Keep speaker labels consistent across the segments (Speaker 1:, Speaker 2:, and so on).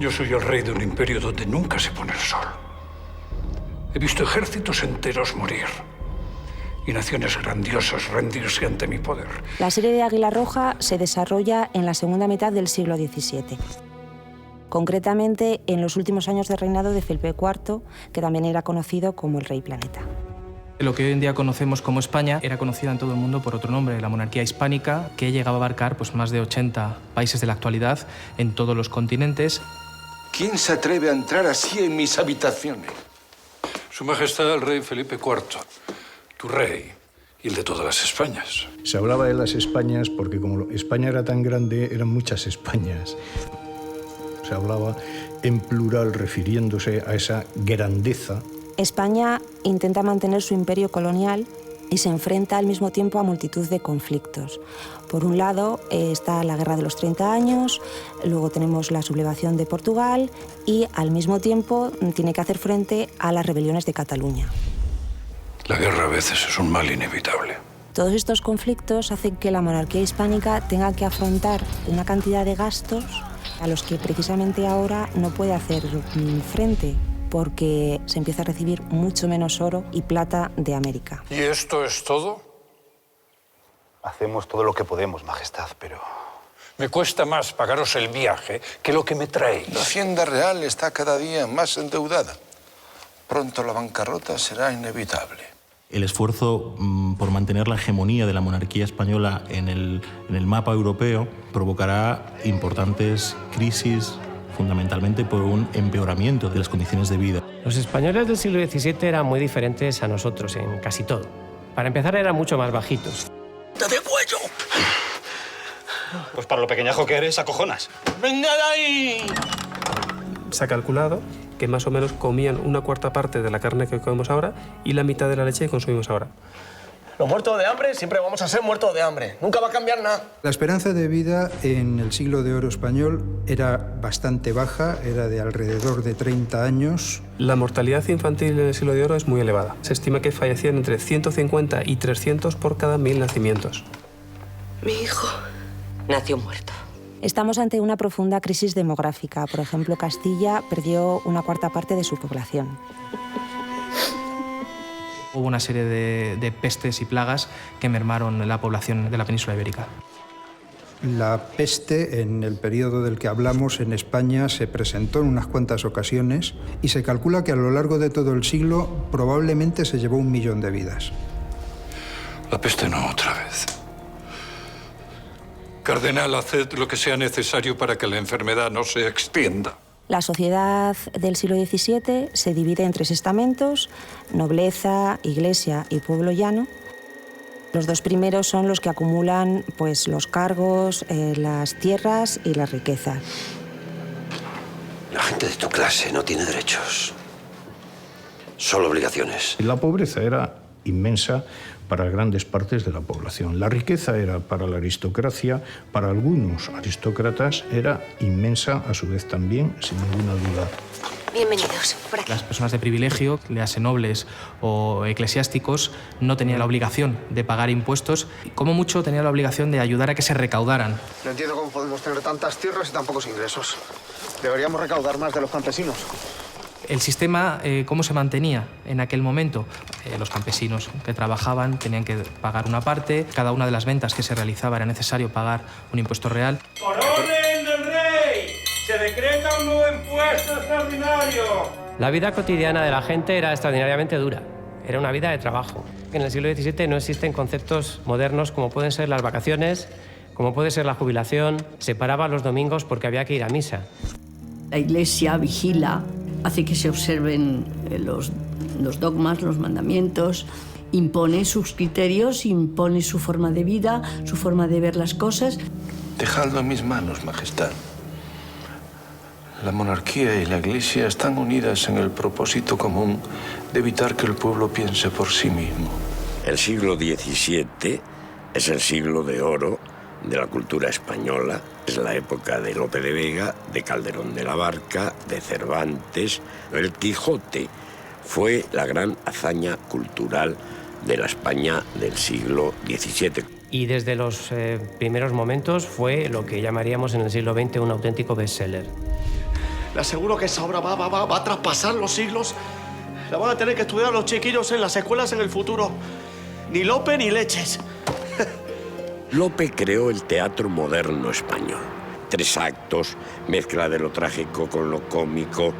Speaker 1: Yo soy el rey de un imperio donde nunca se pone el sol. He visto ejércitos enteros morir y naciones grandiosas rendirse ante mi poder.
Speaker 2: La serie de Águila Roja se desarrolla en la segunda mitad del siglo XVII. Concretamente, en los últimos años de reinado de Felipe IV, que también era conocido como el Rey Planeta.
Speaker 3: Lo que hoy en día conocemos como España era conocida en todo el mundo por otro nombre, la monarquía hispánica, que llegaba a abarcar más de 80 países de la actualidad en todos los continentes.
Speaker 4: ¿Quién se atreve a entrar así en mis habitaciones?
Speaker 1: Su Majestad el Rey Felipe IV, tu rey y el de todas las Españas.
Speaker 5: Se hablaba de las Españas porque como España era tan grande, eran muchas Españas. Se hablaba en plural refiriéndose a esa grandeza.
Speaker 2: España intenta mantener su imperio colonial y se enfrenta al mismo tiempo a multitud de conflictos. Por un lado está la Guerra de los 30 años, luego tenemos la sublevación de Portugal y al mismo tiempo tiene que hacer frente a las rebeliones de Cataluña.
Speaker 1: La guerra a veces es un mal inevitable.
Speaker 2: Todos estos conflictos hacen que la monarquía hispánica tenga que afrontar una cantidad de gastos a los que precisamente ahora no puede hacer frente, porque se empieza a recibir mucho menos oro y plata de América.
Speaker 1: ¿Y esto es todo?
Speaker 6: Hacemos todo lo que podemos, Majestad, pero...
Speaker 1: Me cuesta más pagaros el viaje que lo que me traéis.
Speaker 4: La Hacienda Real está cada día más endeudada. Pronto la bancarrota será inevitable.
Speaker 7: El esfuerzo por mantener la hegemonía de la monarquía española en el mapa europeo provocará importantes crisis, fundamentalmente por un empeoramiento de las condiciones de vida.
Speaker 8: Los españoles del siglo XVII eran muy diferentes a nosotros en casi todo. Para empezar, eran mucho más bajitos.
Speaker 4: ¡Te de cuello!
Speaker 6: Pues para lo pequeñajo que eres, acojonas.
Speaker 4: ¡Venga de ahí!
Speaker 9: Se ha calculado que más o menos comían una cuarta parte de la carne que comemos ahora y la mitad de la leche que consumimos ahora.
Speaker 10: Los muertos de hambre siempre vamos a ser muertos de hambre. Nunca va a cambiar nada.
Speaker 11: La esperanza de vida en el siglo de oro español era bastante baja, era de alrededor de 30 años.
Speaker 9: La mortalidad infantil en el siglo de oro es muy elevada. Se estima que fallecían entre 150 y 300 por cada 1000 nacimientos.
Speaker 12: Mi hijo nació muerto.
Speaker 2: Estamos ante una profunda crisis demográfica. Por ejemplo, Castilla perdió una cuarta parte de su población.
Speaker 3: Hubo una serie de pestes y plagas que mermaron la población de la península ibérica.
Speaker 11: La peste, en el periodo del que hablamos en España, se presentó en unas cuantas ocasiones y se calcula que a lo largo de todo el siglo probablemente se llevó 1 millón de vidas.
Speaker 1: La peste no otra vez. Cardenal, haced lo que sea necesario para que la enfermedad no se extienda.
Speaker 2: La sociedad del siglo XVII se divide en 3 estamentos: nobleza, iglesia y pueblo llano. Los 2 primeros son los que acumulan los cargos, las tierras y las riquezas.
Speaker 13: La gente de tu clase no tiene derechos, solo obligaciones.
Speaker 5: La pobreza era inmensa para grandes partes de la población. La riqueza era para la aristocracia, para algunos aristócratas era inmensa a su vez también, sin ninguna duda.
Speaker 12: Bienvenidos, por aquí.
Speaker 3: Las personas de privilegio, léase nobles o eclesiásticos, no tenían la obligación de pagar impuestos. Como mucho tenían la obligación de ayudar a que se recaudaran.
Speaker 10: No entiendo cómo podemos tener tantas tierras y tan pocos ingresos. Deberíamos recaudar más de los campesinos.
Speaker 3: El sistema, ¿cómo se mantenía en aquel momento? Los campesinos que trabajaban tenían que pagar una parte, cada una de las ventas que se realizaba era necesario pagar un impuesto real.
Speaker 14: ¡Por orden del rey! ¡Se decreta un nuevo impuesto extraordinario!
Speaker 8: La vida cotidiana de la gente era extraordinariamente dura. Era una vida de trabajo. En el siglo XVII no existen conceptos modernos como pueden ser las vacaciones, como puede ser la jubilación. Se paraba los domingos porque había que ir a misa.
Speaker 12: La Iglesia vigila, hace que se observen los dogmas, los mandamientos, impone sus criterios, impone su forma de vida, su forma de ver las cosas.
Speaker 4: Dejadlo en mis manos, Majestad. La monarquía y la Iglesia están unidas en el propósito común de evitar que el pueblo piense por sí mismo.
Speaker 13: El siglo XVII es el siglo de oro de la cultura española. Es la época de Lope de Vega, de Calderón de la Barca, de Cervantes. El Quijote fue la gran hazaña cultural de la España del siglo XVII.
Speaker 8: Y desde los primeros momentos fue lo que llamaríamos en el siglo XX un auténtico bestseller.
Speaker 15: Le aseguro que esa obra va a traspasar los siglos. La van a tener que estudiar los chiquillos en las escuelas en el futuro. Ni Lope ni leches.
Speaker 13: Lope creó el teatro moderno español. 3 actos, mezcla de lo trágico con lo cómico,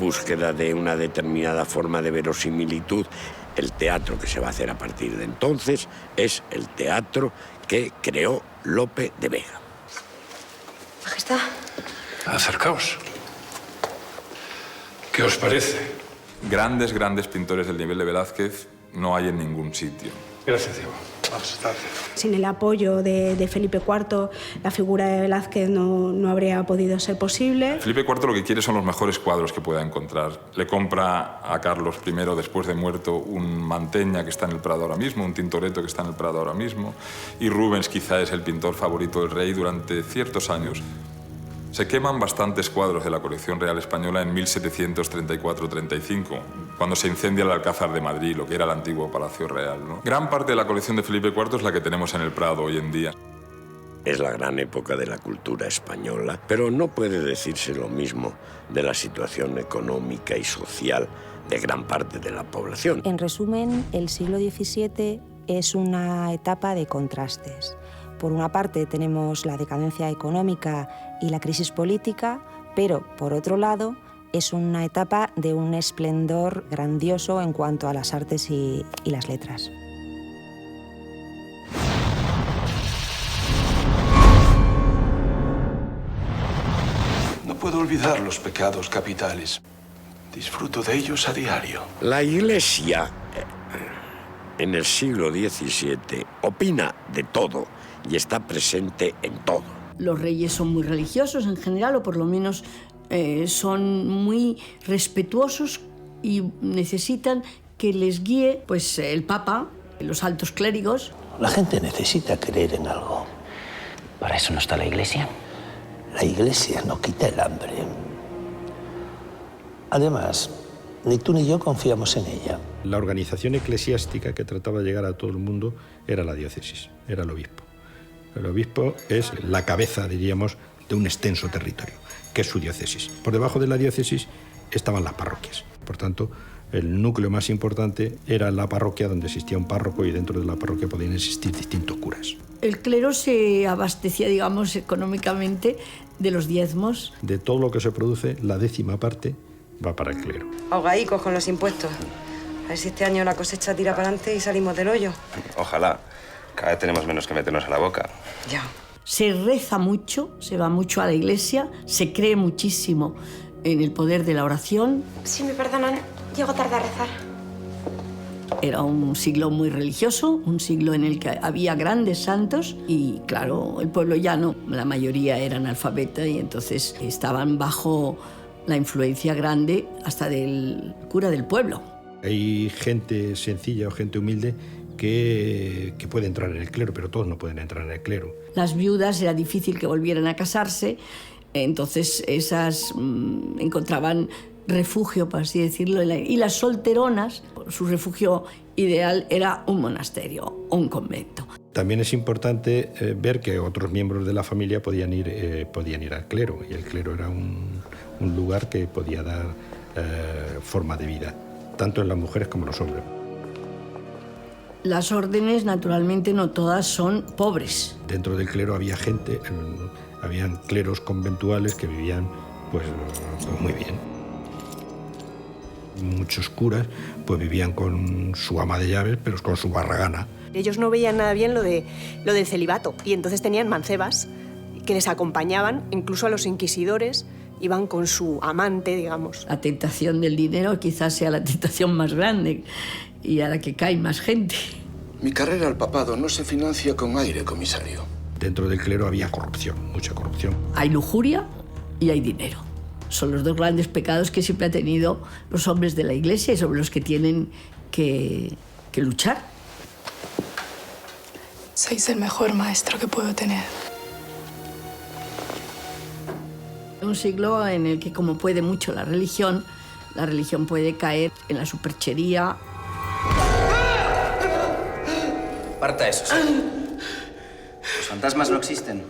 Speaker 13: búsqueda de una determinada forma de verosimilitud. El teatro que se va a hacer a partir de entonces es el teatro que creó Lope de Vega.
Speaker 2: Majestad.
Speaker 1: Acercaos. ¿Qué os parece?
Speaker 16: Grandes pintores del nivel de Velázquez no hay en ningún sitio.
Speaker 1: Gracias, Diego.
Speaker 17: Sin el apoyo de Felipe IV, la figura de Velázquez no habría podido ser posible.
Speaker 16: Felipe IV lo que quiere son los mejores cuadros que pueda encontrar. Le compra a Carlos I, después de muerto, un Mantegna que está en el Prado ahora mismo, un Tintoretto que está en el Prado ahora mismo, y Rubens quizá es el pintor favorito del rey durante ciertos años. Se queman bastantes cuadros de la colección real española en 1734-35, cuando se incendia el Alcázar de Madrid, lo que era el antiguo Palacio Real, ¿no? Gran parte de la colección de Felipe IV es la que tenemos en el Prado hoy en día.
Speaker 13: Es la gran época de la cultura española, pero no puede decirse lo mismo de la situación económica y social de gran parte de la población.
Speaker 2: En resumen, el siglo XVII es una etapa de contrastes. Por una parte tenemos la decadencia económica y la crisis política, pero por otro lado es una etapa de un esplendor grandioso en cuanto a las artes y las letras.
Speaker 4: No puedo olvidar los pecados capitales. Disfruto de ellos a diario.
Speaker 13: La Iglesia, en el siglo XVII, opina de todo y está presente en todo.
Speaker 12: Los reyes son muy religiosos en general, o por lo menos son muy respetuosos y necesitan que les guíe pues, el Papa, los altos clérigos.
Speaker 18: La gente necesita creer en algo.
Speaker 19: ¿Para eso no está la Iglesia?
Speaker 18: La Iglesia no quita el hambre. Además, ni tú ni yo confiamos en ella.
Speaker 5: La organización eclesiástica que trataba de llegar a todo el mundo era la diócesis, era el obispo. El obispo es la cabeza, diríamos, de un extenso territorio, que es su diócesis. Por debajo de la diócesis estaban las parroquias. Por tanto, el núcleo más importante era la parroquia, donde existía un párroco y dentro de la parroquia podían existir distintos curas.
Speaker 12: El clero se abastecía, digamos, económicamente de los diezmos.
Speaker 5: De todo lo que se produce, la 10ª parte va para el clero.
Speaker 20: Ahogadicos con los impuestos. A ver si este año la cosecha tira para adelante y salimos del hoyo.
Speaker 21: Ojalá. Cada vez tenemos menos que meternos a la boca.
Speaker 20: Ya.
Speaker 12: Se reza mucho, se va mucho a la iglesia, se cree muchísimo en el poder de la oración.
Speaker 17: Si me perdonan, llego tarde a rezar.
Speaker 12: Era un siglo muy religioso, un siglo en el que había grandes santos y, claro, el pueblo llano, la mayoría era analfabeta y entonces estaban bajo la influencia grande hasta del cura del pueblo.
Speaker 5: Hay gente sencilla o gente humilde que puede entrar en el clero, pero todos no pueden entrar en el clero.
Speaker 12: Las viudas era difícil que volvieran a casarse, entonces esas encontraban refugio, por así decirlo, y las solteronas, su refugio ideal era un monasterio o un convento.
Speaker 5: También es importante ver que otros miembros de la familia podían ir al clero, y el clero era un lugar que podía dar forma de vida, tanto en las mujeres como en los hombres.
Speaker 12: Las órdenes, naturalmente, no todas son pobres.
Speaker 5: Dentro del clero había gente, habían cleros conventuales que vivían pues muy bien. Muchos curas pues vivían con su ama de llaves, pero con su barragana.
Speaker 17: Ellos no veían nada bien lo del celibato y entonces tenían mancebas que les acompañaban, incluso a los inquisidores, iban con su amante, digamos.
Speaker 12: La tentación del dinero quizás sea la tentación más grande y a la que cae más gente.
Speaker 4: Mi carrera al papado no se financia con aire, comisario.
Speaker 5: Dentro del clero había corrupción, mucha corrupción.
Speaker 12: Hay lujuria y hay dinero. Son los dos grandes pecados que siempre han tenido los hombres de la Iglesia y sobre los que tienen que luchar.
Speaker 22: Sois el mejor maestro que puedo tener.
Speaker 12: Un siglo en el que, como puede mucho la religión puede caer en la superchería.
Speaker 19: Aparta eso, sí. Los fantasmas no existen.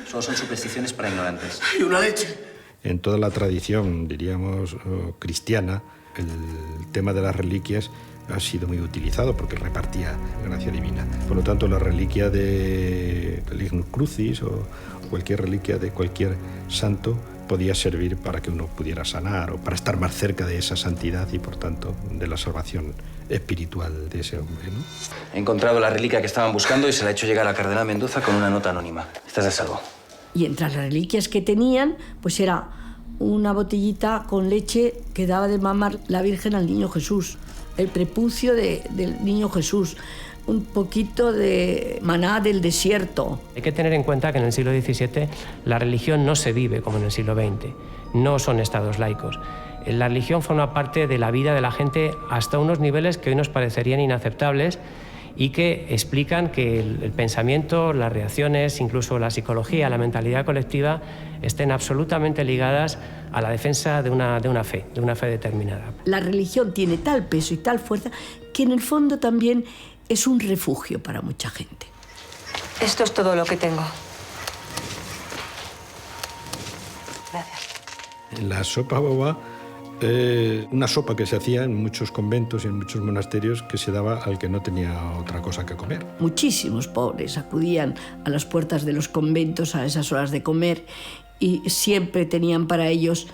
Speaker 19: Solo son supersticiones para ignorantes.
Speaker 15: ¡Y una leche!
Speaker 5: En toda la tradición, diríamos, cristiana, el tema de las reliquias ha sido muy utilizado porque repartía gracia divina. Por lo tanto, la reliquia de Lignum Crucis o cualquier reliquia de cualquier santo podía servir para que uno pudiera sanar o para estar más cerca de esa santidad y, por tanto, de la salvación espiritual de ese hombre, ¿no?
Speaker 19: He encontrado la reliquia que estaban buscando y se la he hecho llegar al cardenal Mendoza con una nota anónima. Estás de salvo.
Speaker 12: Y entre las reliquias que tenían, pues era una botellita con leche que daba de mamar la Virgen al niño Jesús, el prepucio del niño Jesús, un poquito de maná del desierto.
Speaker 8: Hay que tener en cuenta que en el siglo XVII la religión no se vive como en el siglo XX, no son estados laicos. La religión forma parte de la vida de la gente hasta unos niveles que hoy nos parecerían inaceptables y que explican que el pensamiento, las reacciones, incluso la psicología, la mentalidad colectiva estén absolutamente ligadas a la defensa de una fe determinada.
Speaker 12: La religión tiene tal peso y tal fuerza que en el fondo también es un refugio para mucha gente.
Speaker 20: Esto es todo lo que tengo. Gracias.
Speaker 5: La sopa boba, una sopa que se hacía en muchos conventos y en muchos monasterios que se daba al que no tenía otra cosa que comer.
Speaker 12: Muchísimos pobres acudían a las puertas de los conventos a esas horas de comer y siempre tenían para ellos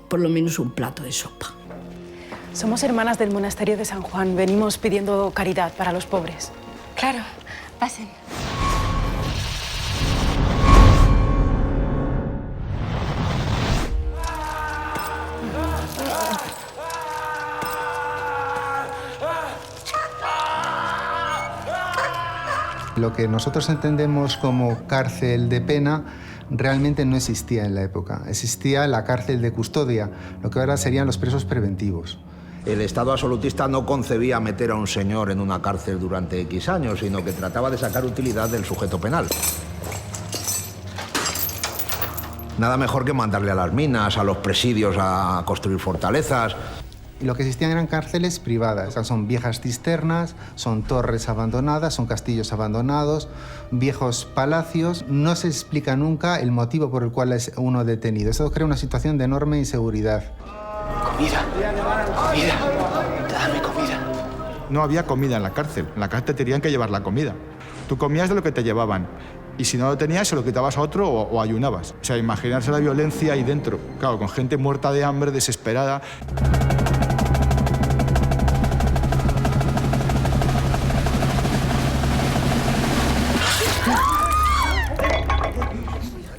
Speaker 12: por lo menos un plato de sopa.
Speaker 6: Somos hermanas del monasterio de San Juan. Venimos pidiendo caridad para los pobres.
Speaker 20: Claro, pasen.
Speaker 7: Lo que nosotros entendemos como cárcel de pena realmente no existía en la época. Existía la cárcel de custodia, lo que ahora serían los presos preventivos.
Speaker 23: El Estado absolutista no concebía meter a un señor en una cárcel durante X años, sino que trataba de sacar utilidad del sujeto penal. Nada mejor que mandarle a las minas, a los presidios a construir fortalezas.
Speaker 7: Y lo que existían eran cárceles privadas. Son viejas cisternas, son torres abandonadas, son castillos abandonados, viejos palacios. No se explica nunca el motivo por el cual es uno detenido. Eso crea una situación de enorme inseguridad.
Speaker 19: Comida, comida, dame comida.
Speaker 24: No había comida en la cárcel. En la cárcel tenían que llevar la comida. Tú comías de lo que te llevaban. Y si no lo tenías, se lo quitabas a otro o ayunabas. O sea, imaginarse la violencia ahí dentro. Claro, con gente muerta de hambre, desesperada.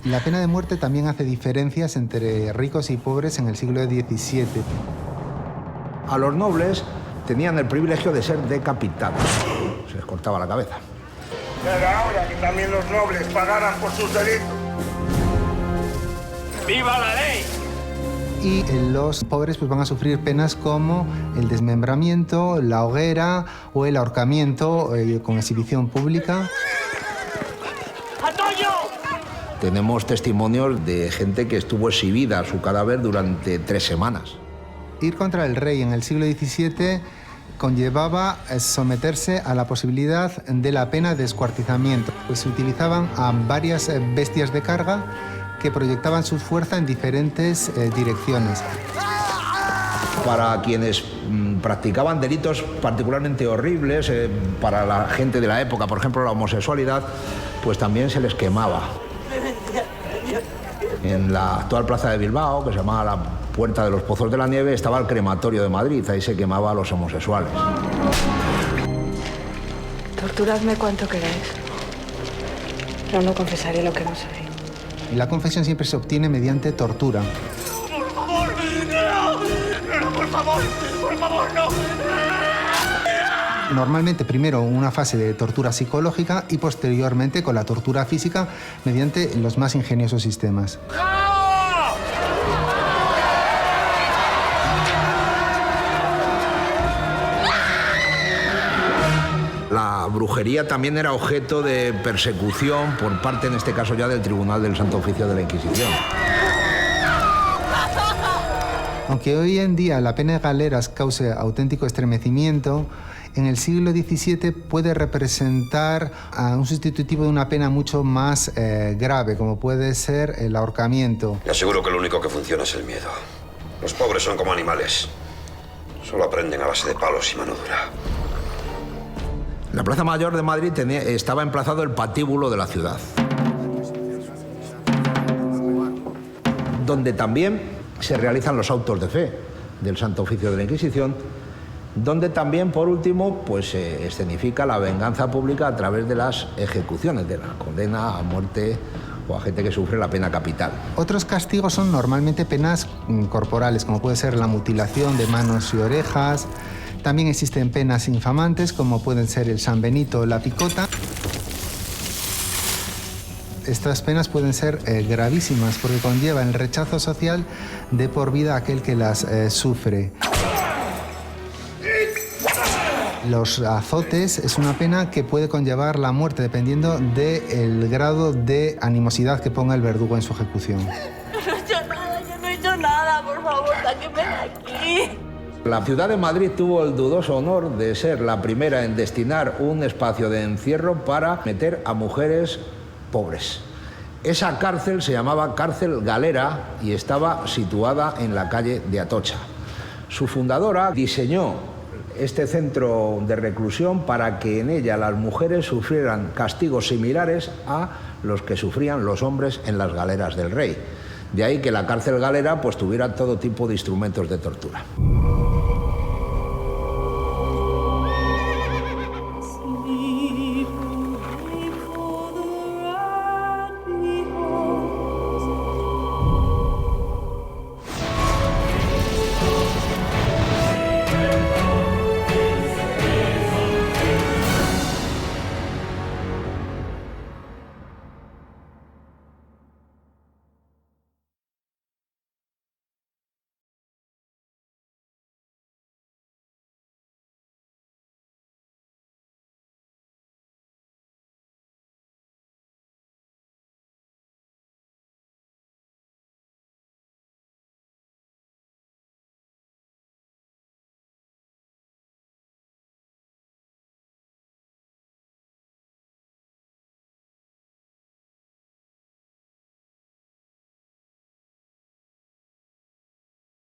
Speaker 7: La pena de muerte también hace diferencias entre ricos y pobres en el siglo XVII.
Speaker 23: A los nobles tenían el privilegio de ser decapitados. Se les cortaba la cabeza.
Speaker 14: Ya era hora que también los nobles pagaran por sus delitos. ¡Viva la ley!
Speaker 7: Y los pobres pues, van a sufrir penas como el desmembramiento, la hoguera o el ahorcamiento con exhibición pública.
Speaker 23: Tenemos testimonios de gente que estuvo exhibida su cadáver durante 3 semanas.
Speaker 7: Ir contra el rey en el siglo XVII conllevaba someterse a la posibilidad de la pena de descuartizamiento. Pues se utilizaban a varias bestias de carga que proyectaban su fuerza en diferentes direcciones.
Speaker 23: Para quienes practicaban delitos particularmente horribles, para la gente de la época, por ejemplo la homosexualidad, pues también se les quemaba. En la actual plaza de Bilbao, que se llamaba la Puerta de los Pozos de la Nieve, estaba el crematorio de Madrid, ahí se quemaba a los homosexuales.
Speaker 6: Torturadme cuanto queráis, pero no confesaré lo que no sabéis.
Speaker 7: La confesión siempre se obtiene mediante tortura.
Speaker 14: ¡Por favor, no! ¡No, por favor, no!
Speaker 7: Normalmente primero una fase de tortura psicológica y posteriormente con la tortura física mediante los más ingeniosos sistemas.
Speaker 23: La brujería también era objeto de persecución por parte, en este caso ya, del Tribunal del Santo Oficio de la Inquisición.
Speaker 7: Aunque hoy en día la pena de galeras cause auténtico estremecimiento, en el siglo XVII puede representar a un sustitutivo de una pena mucho más grave, como puede ser el ahorcamiento.
Speaker 3: Le aseguro que lo único que funciona es el miedo. Los pobres son como animales. Solo aprenden a base de palos y mano dura.
Speaker 23: En la Plaza Mayor de Madrid estaba emplazado el patíbulo de la ciudad, donde también se realizan los autos de fe del Santo Oficio de la Inquisición, donde también, por último, pues se escenifica la venganza pública a través de las ejecuciones, de la condena a muerte o a gente que sufre la pena capital.
Speaker 7: Otros castigos son normalmente penas corporales, como puede ser la mutilación de manos y orejas. También existen penas infamantes, como pueden ser el San Benito o la picota. Estas penas pueden ser gravísimas porque conllevan el rechazo social de por vida a aquel que las sufre. Los azotes es una pena que puede conllevar la muerte dependiendo del grado de animosidad que ponga el verdugo en su ejecución.
Speaker 12: No he hecho nada, yo no he hecho nada, por favor, sáquenme de aquí.
Speaker 23: La ciudad de Madrid tuvo el dudoso honor de ser la primera en destinar un espacio de encierro para meter a mujeres pobres. Esa cárcel se llamaba Cárcel Galera y estaba situada en la calle de Atocha. Su fundadora diseñó este centro de reclusión para que en ella las mujeres sufrieran castigos similares a los que sufrían los hombres en las galeras del rey. De ahí que la Cárcel Galera pues tuviera todo tipo de instrumentos de tortura.